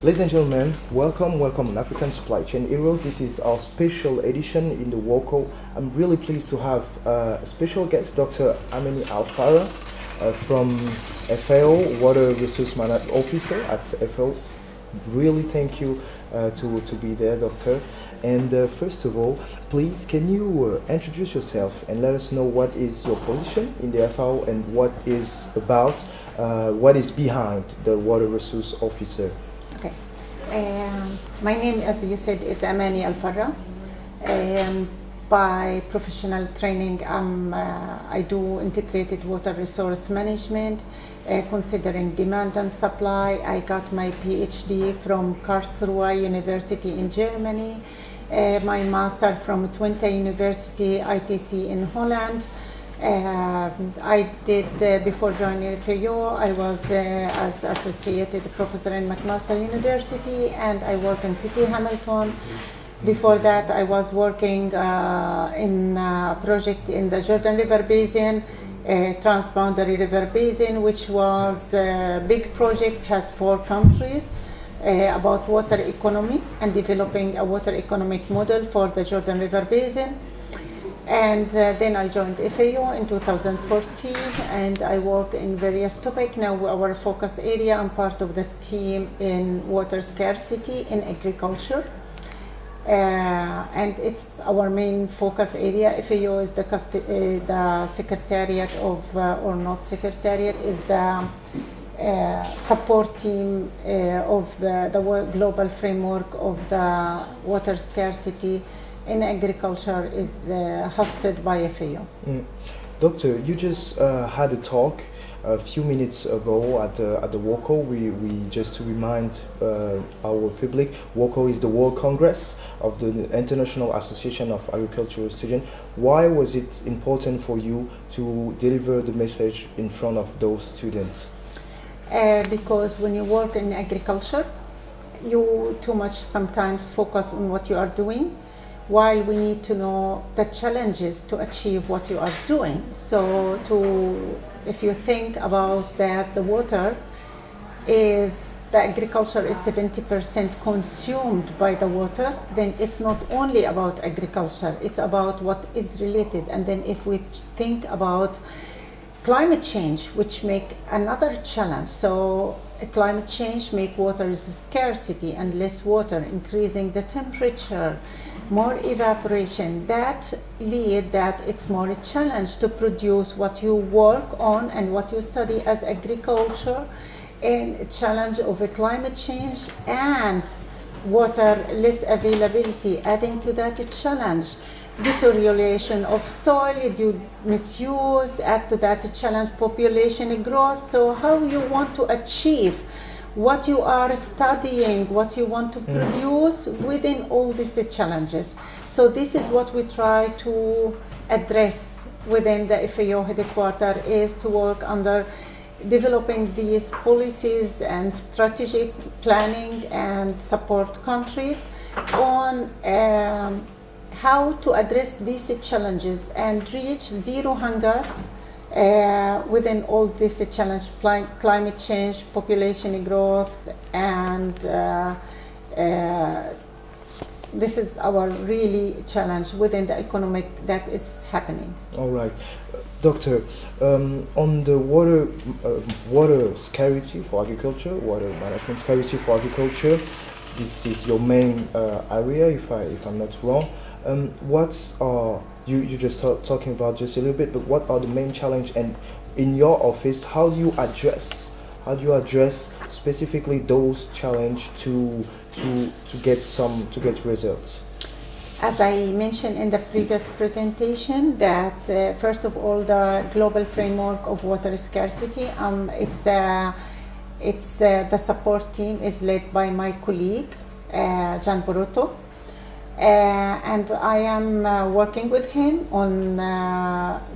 Ladies and gentlemen, welcome on African Supply Chain Heroes. This is our special edition in the WoCo. I'm really pleased to have a special guest, Dr. Amani Alfarra from FAO, Water Resource Management Officer at FAO. Really thank you to be there, Doctor. And first of all, please can you introduce yourself and let us know what is your position in the FAO and what is what is behind the Water Resource Officer. Okay. My name, as you said, is Amani Alfarra. By professional training, I do integrated water resource management, considering demand and supply. I got my PhD from Karlsruhe University in Germany, my master from Twente University, ITC in Holland. I did, before joining FAO, I was as associated professor in McMaster University, and I work in City Hamilton. Before that, I was working in a project in the Jordan River Basin, Transboundary River Basin, which was a big project, has 4 countries, about water economy and developing a water economic model for the Jordan River Basin. And then I joined FAO in 2014, and I work in various topics. Now our focus area, I'm part of the team in water scarcity in agriculture. And it's our main focus area. FAO is the secretariat of, or not secretariat, is the support team of the global framework of the water scarcity in agriculture is hosted by FAO. Doctor, you just had a talk a few minutes ago at the WoCo. We just to remind our public, WoCo is the World Congress of the International Association of Agricultural Students. Why was it important for you to deliver the message in front of those students? Because when you work in agriculture, you too much sometimes focus on what you are doing, while we need to know the challenges to achieve what you are doing. So if you think about that, the agriculture is 70% consumed by the water, then it's not only about agriculture, it's about what is related. And then if we think about climate change, which make another challenge. So climate change make water is scarcity and less water, increasing the temperature, more evaporation. That lead that it's more a challenge to produce what you work on and what you study as agriculture, and a challenge of a climate change and water less availability, adding to that a challenge. Deterioration of soil due misuse, add to that a challenge, population growth. So how you want to achieve what you are studying, what you want to produce within all these challenges. So this is what we try to address within the FAO headquarters, is to work under developing these policies and strategic planning and support countries on how to address these challenges and reach zero hunger within all these challenges, climate change, population growth, and this is our really challenge within the economic that is happening. All right. Doctor, on the water scarcity for agriculture, water management scarcity for agriculture, this is your main area, if I'm not wrong. You just talking about just a little bit, but what are the main challenge, and in your office, how do you address specifically those challenge to get results? As I mentioned in the previous presentation, that first of all, the global framework of water scarcity, the support team is led by my colleague Gian Borotto. And I am working with him on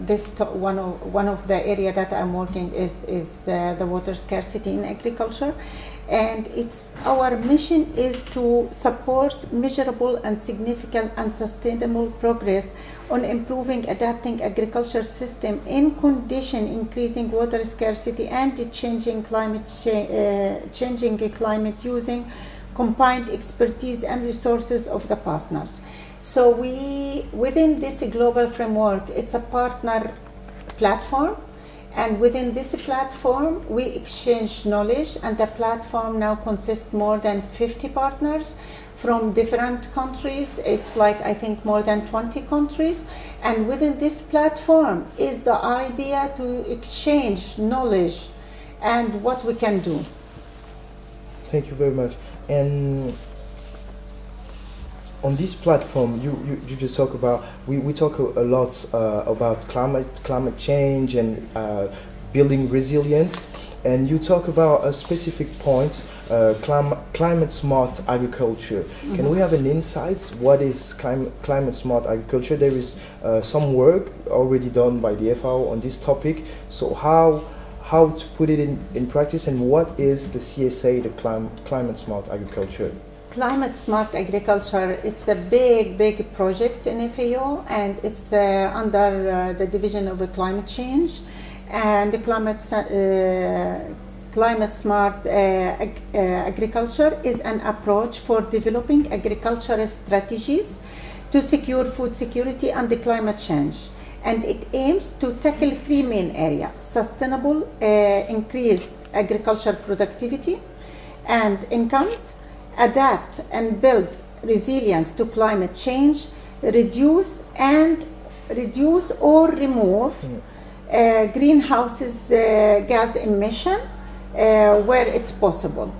this. One of the area that I'm working is the water scarcity in agriculture, and our mission is to support measurable and significant and sustainable progress on improving adapting agriculture system in condition increasing water scarcity and changing climate using combined expertise and resources of the partners. So within this global framework, it's a partner platform, and within this platform, we exchange knowledge, and the platform now consists more than 50 partners from different countries. It's like, I think, more than 20 countries. And within this platform is the idea to exchange knowledge and what we can do. Thank you very much. And on this platform, you just talk about, we talk a lot about climate change and building resilience, and you talk about a specific point, climate smart agriculture. Mm-hmm. Can we have an insight? What is climate smart agriculture? There is some work already done by the FAO on this topic. So how to put it in practice, and what is the CSA, the climate smart agriculture? Climate smart agriculture, it's a big project in FAO, and it's under the division of climate change. And the climate smart agriculture is an approach for developing agricultural strategies to secure food security and the climate change. And it aims to tackle three main areas: sustainable increase agricultural productivity and incomes, adapt and build resilience to climate change, reduce or remove greenhouses gas emission where it's possible.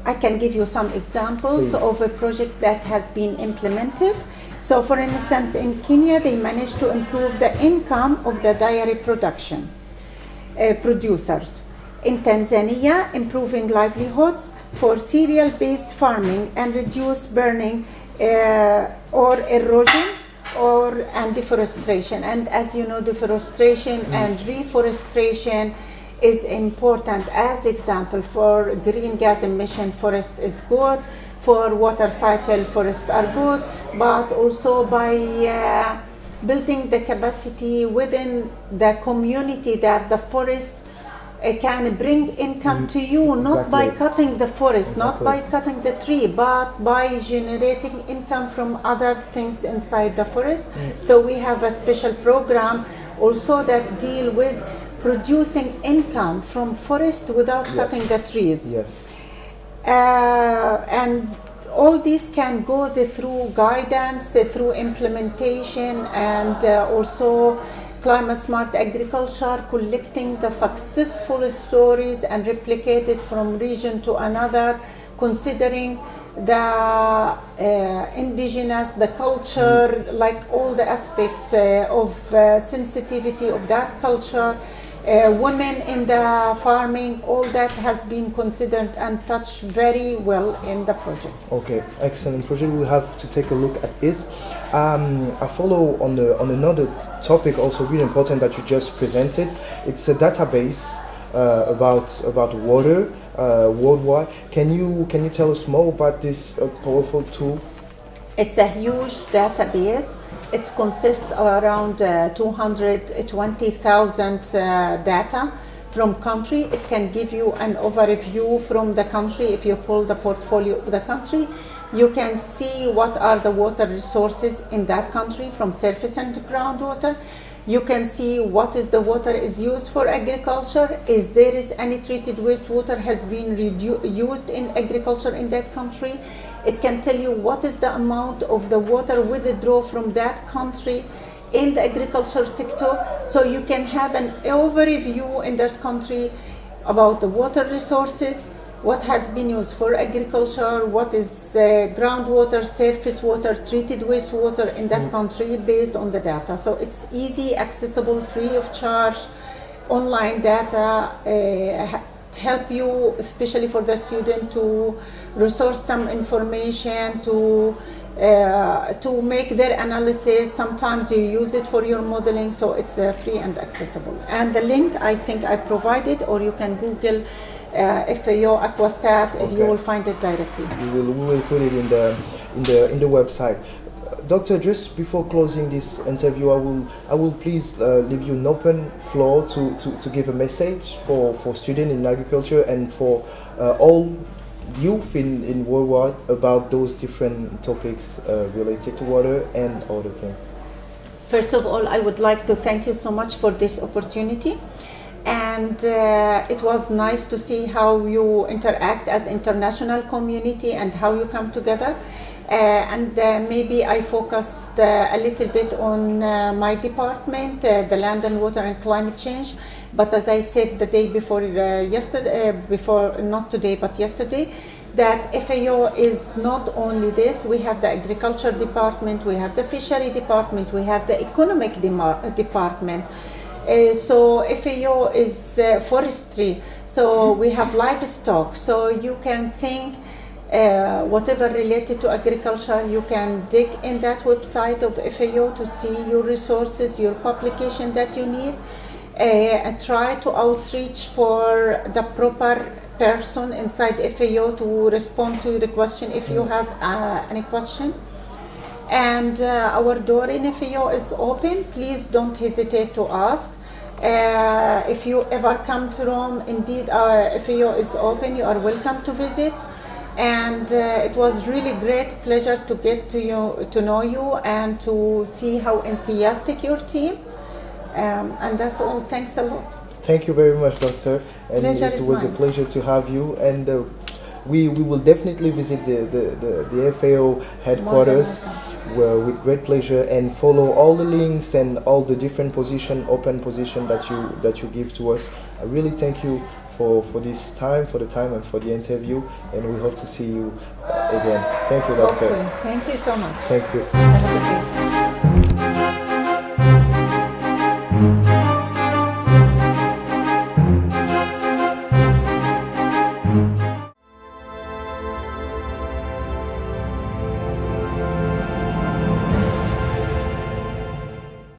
I can give you some examples of a project that has been implemented. So for instance, in Kenya, they managed to improve the income of the dairy production producers. In Tanzania, improving livelihoods for cereal-based farming and reduce burning or erosion and deforestation. And as you know, deforestation and reforestation is important. As example, for green gas emission, forest is good. For water cycle, forests are good. But also by building the capacity within the community that the forest can bring income to you, not by cutting the forest, not by cutting the tree, but by generating income from other things inside the forest. So we have a special program also that deal with producing income from forest without cutting the trees. And all this can go through guidance, through implementation, and also climate smart agriculture, collecting the successful stories and replicate it from region to another, considering the indigenous, the culture, like all the aspect of sensitivity of that culture, women in the farming, all that has been considered and touched very well in the project. Okay, excellent project. We have to take a look at this. I follow on another topic also really important that you just presented. It's a database about water worldwide. Can you tell us more about this powerful tool? It's a huge database. It consists of around 220,000 data from country. It can give you an overview from the country. If you pull the portfolio of the country, you can see what are the water resources in that country from surface and groundwater. You can see what is the water is used for agriculture. Is there any treated wastewater has been used in agriculture in that country. It can tell you what is the amount of the water withdraw from that country in the agriculture sector. So you can have an overview in that country about the water resources, what has been used for agriculture, what is groundwater, surface water, treated wastewater in that country based on the data. So it's easy, accessible, free of charge, online data to help you, especially for the student, to resource some information, to make their analysis. Sometimes you use it for your modeling, so it's free and accessible. And the link I think I provided, or you can Google FAO Aquastat, you will find it directly. We will put it in the website. Doctor, just before closing this interview, I will please leave you an open floor to give a message for students in agriculture and for all youth in worldwide about those different topics related to water and other things? First of all, I would like to thank you so much for this opportunity. And it was nice to see how you interact as international community and how you come together. And maybe I focused a little bit on my department, the land and water and climate change. But as I said the day before not today, but yesterday, that FAO is not only this. We have the agriculture department, we have the fishery department, we have the economic department. So FAO is forestry, so we have livestock, so you can think whatever related to agriculture, you can dig in that website of FAO to see your resources, your publication that you need, and try to outreach for the proper person inside FAO to respond to the question if you have any question. And our door in FAO is open. Please don't hesitate to ask. If you ever come to Rome, indeed FAO is open. You are welcome to visit. And it was really great pleasure to get to know you and to see how enthusiastic your team. And that's all. Thanks a lot. Thank you very much, Doctor. And Pleasure it is was mine. a pleasure to have you. And we will definitely visit the FAO headquarters with great pleasure and follow all the links and all the different open position that you give to us. I really thank you for this time, and for the interview, and we hope to see you again. Thank you, Doctor. Hopefully. Thank you so much. Thank you. Have a good day.